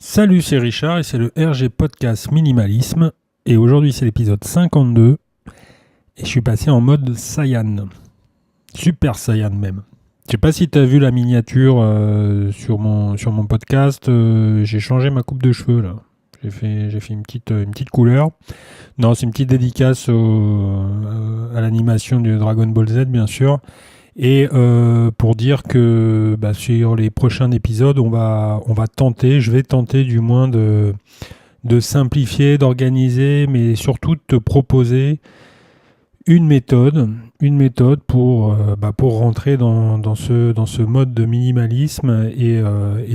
Salut, c'est Richard et c'est le RG Podcast Minimalisme. Et aujourd'hui, c'est l'épisode 52. Et je suis passé en mode Saiyan. Super Saiyan même. Je sais pas si tu as vu la miniature sur mon podcast. J'ai changé ma coupe de cheveux là. J'ai fait une petite couleur. Non, c'est une petite dédicace à l'animation de Dragon Ball Z, bien sûr. Et pour dire que sur les prochains épisodes, je vais tenter du moins de simplifier, d'organiser, mais surtout de te proposer une méthode pour rentrer dans ce mode de minimalisme et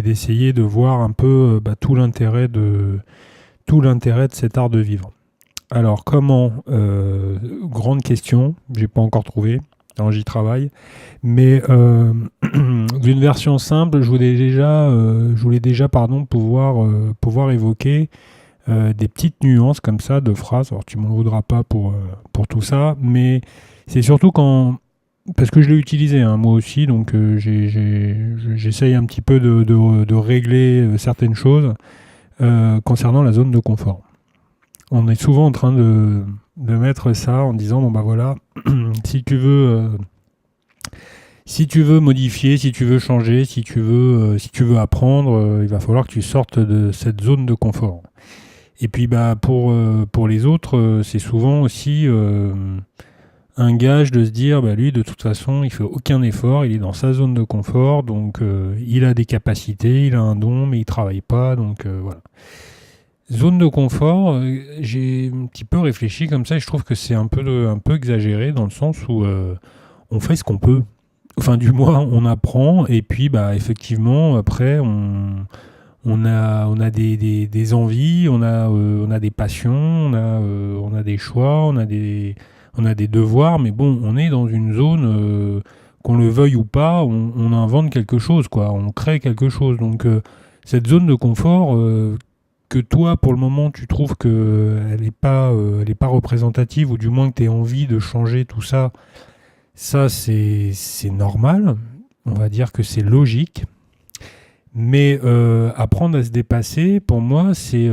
d'essayer de voir un peu tout l'intérêt de cet art de vivre. Alors comment grande question, j'ai pas encore trouvé. Alors j'y travaille, mais d'une version simple, je voulais déjà pouvoir évoquer des petites nuances comme ça de phrases. Alors tu m'en voudras pas pour tout ça, mais c'est surtout parce que je l'ai utilisé moi aussi, donc j'essaye un petit peu de régler certaines choses concernant la zone de confort. On est souvent en train de mettre ça en disant bon bah voilà, si tu veux modifier, si tu veux changer, si tu veux apprendre, il va falloir que tu sortes de cette zone de confort. Et puis pour les autres, c'est souvent aussi un gage de se dire lui de toute façon il fait aucun effort, il est dans sa zone de confort, donc il a des capacités, il a un don, mais il travaille pas, donc voilà. Zone de confort, j'ai un petit peu réfléchi comme ça et je trouve que c'est un peu exagéré dans le sens où on fait ce qu'on peut. Enfin, du moins, on apprend et puis effectivement, après, on a des envies, on a des passions, on a des choix, on a des devoirs, mais bon, on est dans une zone, qu'on le veuille ou pas, on invente quelque chose, quoi, on crée quelque chose. Donc, cette zone de confort, que toi, pour le moment, tu trouves qu'elle n'est pas, elle est pas représentative, ou du moins que tu aies envie de changer tout ça, ça c'est normal. On va dire que c'est logique. Mais apprendre à se dépasser, pour moi, c'est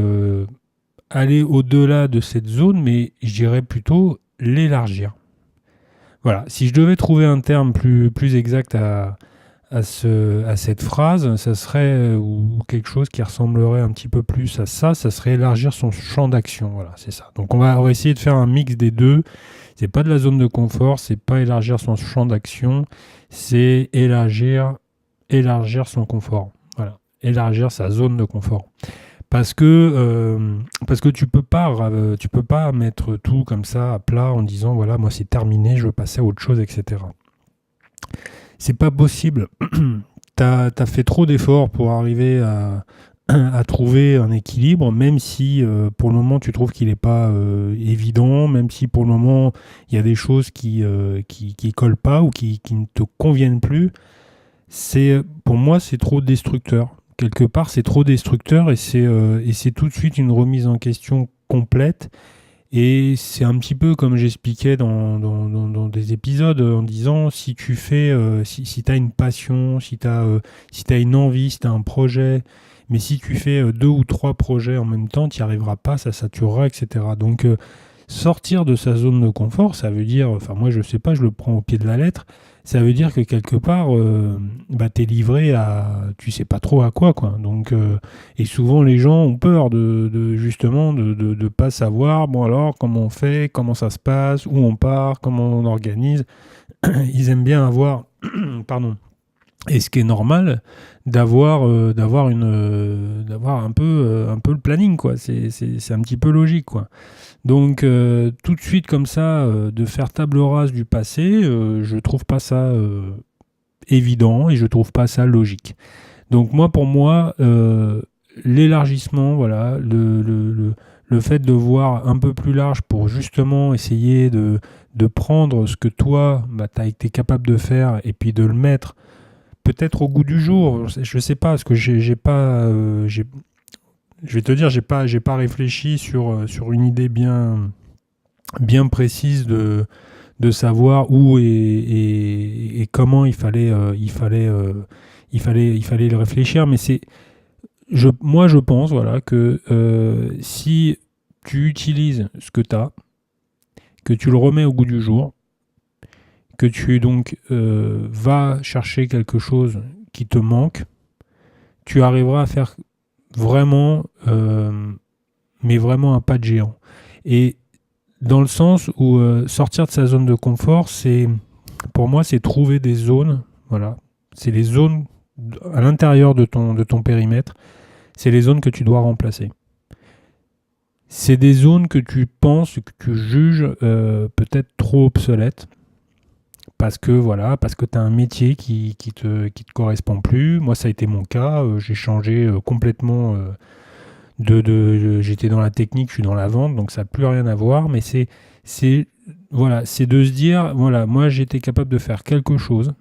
aller au-delà de cette zone, mais je dirais plutôt l'élargir. Voilà, si je devais trouver un terme plus exact à cette phrase, ça serait, ou quelque chose qui ressemblerait un petit peu plus à ça, ça serait élargir son champ d'action. Voilà, c'est ça. Donc on va essayer de faire un mix des deux. C'est pas de la zone de confort, c'est pas élargir son champ d'action, c'est élargir son confort. Voilà, élargir sa zone de confort. Parce que tu peux pas mettre tout comme ça à plat en disant voilà, moi c'est terminé, je veux passer à autre chose, etc. C'est pas possible. T'as fait trop d'efforts pour arriver à trouver un équilibre, même si pour le moment tu trouves qu'il n'est pas évident, même si pour le moment il y a des choses qui collent pas ou qui ne te conviennent plus. Pour moi, c'est trop destructeur. Quelque part, c'est trop destructeur et c'est tout de suite une remise en question complète. Et c'est un petit peu comme j'expliquais dans des épisodes en disant si tu fais, si tu as une passion, si tu as une envie, si tu as un projet, mais si tu fais deux ou trois projets en même temps, tu n'y arriveras pas, ça saturera, etc. Donc sortir de sa zone de confort, ça veut dire, enfin moi je sais pas, je le prends au pied de la lettre, ça veut dire que quelque part, t'es livré à, tu sais pas trop à quoi. Donc, et souvent les gens ont peur justement de pas savoir, bon alors comment on fait, comment ça se passe, où on part, comment on organise. Ils aiment bien avoir, pardon, et ce qui est normal, d'avoir un peu le planning, quoi. C'est un petit peu logique, quoi. Donc tout de suite comme ça, de faire table rase du passé, je trouve pas ça évident et je trouve pas ça logique. Donc moi, pour moi, l'élargissement, voilà, le fait de voir un peu plus large pour justement essayer de prendre ce que toi, tu as été capable de faire et puis de le mettre peut-être au goût du jour. Je sais pas, parce que j'ai pas... je vais te dire, j'ai pas réfléchi sur une idée bien précise de savoir où et comment il fallait le réfléchir. Mais moi, je pense voilà, que si tu utilises ce que tu as, que tu le remets au goût du jour, que tu donc vas chercher quelque chose qui te manque, tu arriveras à faire vraiment, mais vraiment un pas de géant. Et dans le sens où sortir de sa zone de confort, pour moi, c'est trouver des zones, voilà, c'est les zones à l'intérieur de ton périmètre, c'est les zones que tu dois remplacer. C'est des zones que tu penses, que tu juges peut-être trop obsolètes, parce que tu as un métier qui te correspond plus. Moi, ça a été mon cas. J'ai changé complètement j'étais dans la technique, je suis dans la vente, donc ça n'a plus rien à voir. Mais c'est de se dire, voilà, moi, j'étais capable de faire quelque chose.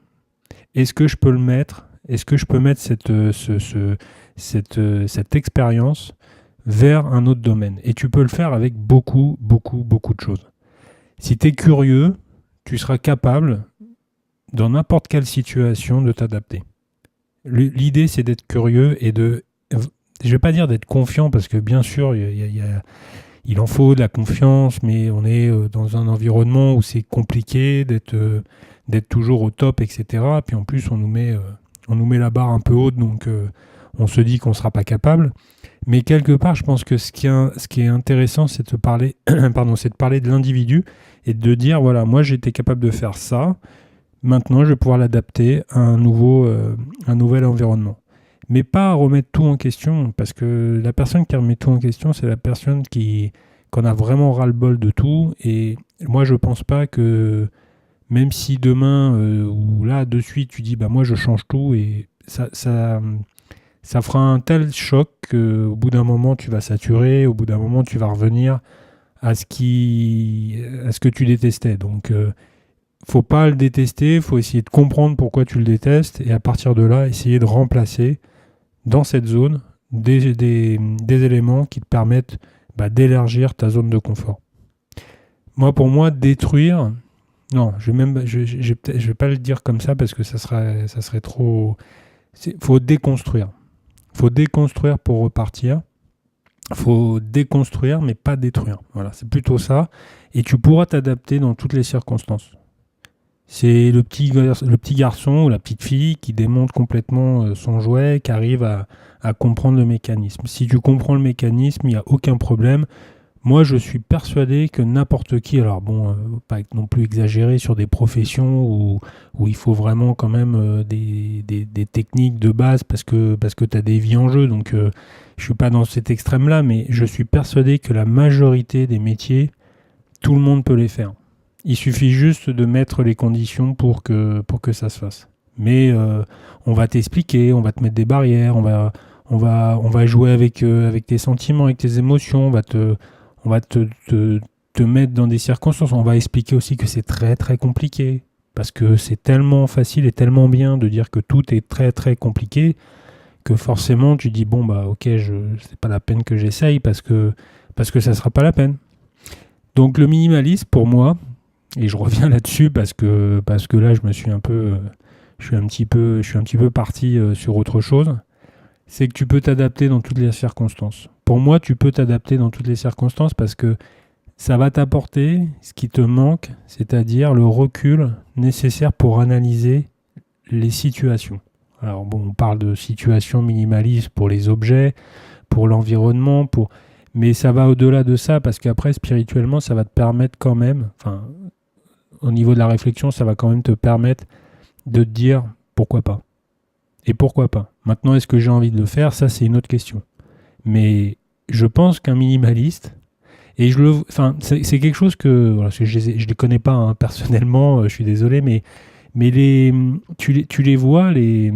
Est-ce que je peux le mettre? Est-ce que je peux mettre cette expérience vers un autre domaine? Et tu peux le faire avec beaucoup, beaucoup, beaucoup de choses. Si tu es curieux, tu seras capable, dans n'importe quelle situation, de t'adapter. L'idée, c'est d'être curieux et je ne vais pas dire d'être confiant, parce que bien sûr, il en faut de la confiance, mais on est dans un environnement où c'est compliqué d'être toujours au top, etc. Puis en plus, on nous met la barre un peu haute, donc on se dit qu'on ne sera pas capable. Mais quelque part, je pense que ce qui est intéressant, c'est de parler, c'est de parler de l'individu et de dire, voilà, moi j'étais capable de faire ça, maintenant je vais pouvoir l'adapter à un nouvel environnement. Mais pas remettre tout en question, parce que la personne qui remet tout en question, c'est la personne qu'on a vraiment ras-le-bol de tout. Et moi, je pense pas que, même si demain, ou là, de suite, tu dis, bah moi je change tout, et ça fera un tel choc qu'au bout d'un moment, tu vas saturer, au bout d'un moment, tu vas revenir à ce que tu détestais. Donc, faut pas le détester, faut essayer de comprendre pourquoi tu le détestes, et à partir de là, essayer de remplacer dans cette zone des éléments qui te permettent d'élargir ta zone de confort. Pour moi, détruire, non, je vais pas le dire comme ça, parce que ça serait trop... Faut déconstruire. Faut déconstruire pour repartir. Faut déconstruire, mais pas détruire. Voilà, c'est plutôt ça. Et tu pourras t'adapter dans toutes les circonstances. C'est le petit garçon ou la petite fille qui démonte complètement son jouet, qui arrive à comprendre le mécanisme. Si tu comprends le mécanisme, il n'y a aucun problème. Moi, je suis persuadé que n'importe qui, alors bon, pas non plus exagérer sur des professions où il faut vraiment quand même des techniques de base, parce que tu as des vies en jeu, donc je ne suis pas dans cet extrême-là, mais je suis persuadé que la majorité des métiers, tout le monde peut les faire. Il suffit juste de mettre les conditions pour que ça se fasse. Mais on va t'expliquer, on va te mettre des barrières, on va jouer avec tes sentiments, avec tes émotions, on va te mettre dans des circonstances. On va expliquer aussi que c'est très très compliqué, parce que c'est tellement facile et tellement bien de dire que tout est très très compliqué, que forcément tu dis bon bah ok, c'est pas la peine que j'essaye, parce que ça sera pas la peine. Donc le minimalisme pour moi, et je reviens là-dessus parce que là je suis un petit peu parti sur autre chose, c'est que tu peux t'adapter dans toutes les circonstances. Pour moi, tu peux t'adapter dans toutes les circonstances, parce que ça va t'apporter ce qui te manque, c'est-à-dire le recul nécessaire pour analyser les situations. Alors bon, on parle de situations minimalistes pour les objets, pour l'environnement, mais ça va au-delà de ça, parce qu'après, spirituellement, ça va te permettre quand même, au niveau de la réflexion, ça va quand même te permettre de te dire pourquoi pas. Et pourquoi pas. Maintenant, est-ce que j'ai envie de le faire? Ça, c'est une autre question. Mais je pense qu'un minimaliste, et c'est quelque chose que, voilà, je les connais pas personnellement, je suis désolé, mais tu les vois, les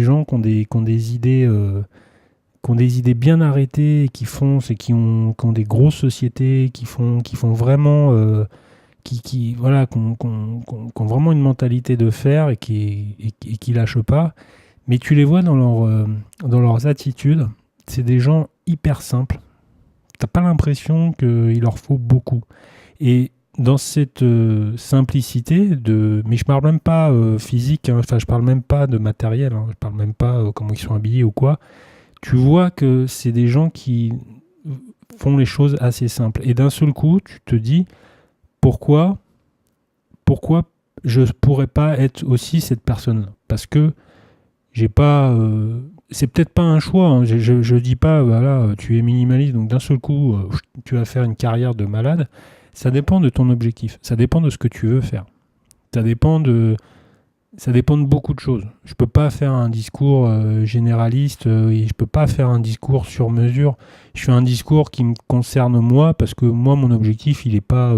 gens qui ont des idées, bien arrêtées, qui foncent et qui ont des grosses sociétés, qui font vraiment, qui ont vraiment une mentalité de fer, et qui lâchent pas. Mais tu les vois dans leurs attitudes, c'est des gens hyper simples. T'as pas l'impression qu'il leur faut beaucoup. Et dans cette simplicité, mais je parle même pas physique, je parle même pas de matériel, je parle même pas comment ils sont habillés ou quoi. tu vois que c'est des gens qui font les choses assez simples. Et d'un seul coup, tu te dis, pourquoi je ne pourrais pas être aussi cette personne-là? Parce que j'ai pas... c'est peut-être pas un choix. Hein. Je dis pas, voilà, tu es minimaliste, donc d'un seul coup, tu vas faire une carrière de malade. Ça dépend de ton objectif. Ça dépend de ce que tu veux faire. Ça dépend de beaucoup de choses. Je peux pas faire un discours généraliste et je peux pas faire un discours sur mesure. Je fais un discours qui me concerne moi parce que moi, mon objectif, il est pas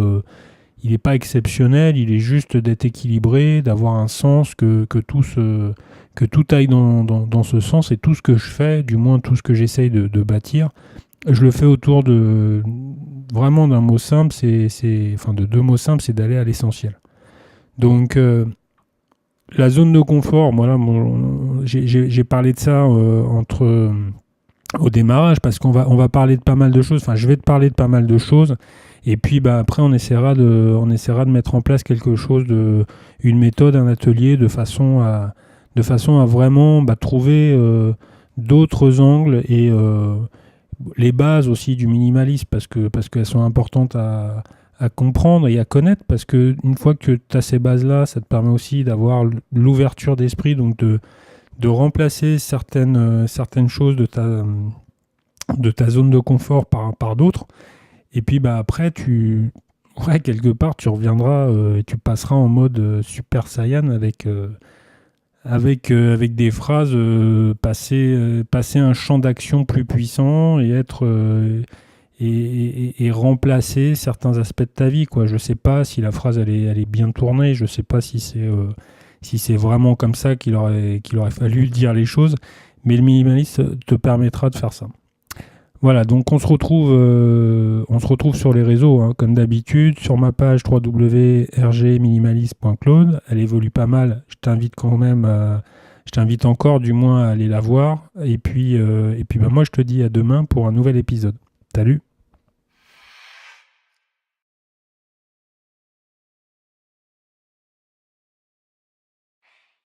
exceptionnel. Il est juste d'être équilibré, d'avoir un sens, que tout aille dans ce sens et tout ce que je fais, du moins tout ce que j'essaye de bâtir, je le fais autour de vraiment d'un mot simple, enfin de deux mots simples, c'est d'aller à l'essentiel. Donc la zone de confort, voilà, j'ai parlé de ça au démarrage parce on va parler de pas mal de choses. Enfin, je vais te parler de pas mal de choses. Et puis après, on essaiera de mettre en place quelque chose, une méthode, un atelier, de façon à vraiment trouver d'autres angles et les bases aussi du minimalisme parce qu'elles sont importantes à comprendre et à connaître, parce qu'une fois que tu as ces bases-là, ça te permet aussi d'avoir l'ouverture d'esprit, donc de remplacer certaines choses de ta zone de confort par d'autres. Et puis après, quelque part, tu reviendras et tu passeras en mode Super Saiyan avec des phrases, passer un champ d'action plus puissant et être... et remplacer certains aspects de ta vie, quoi. Je sais pas si la phrase elle est bien tournée, je sais pas si c'est vraiment comme ça qu'il aurait fallu dire les choses, mais le minimaliste te permettra de faire ça. Voilà, donc on se retrouve sur les réseaux, hein, comme d'habitude, sur ma page www.rgminimaliste.cloud. Elle évolue pas mal. Je t'invite encore du moins à aller la voir. Et puis moi je te dis à demain pour un nouvel épisode. Salut!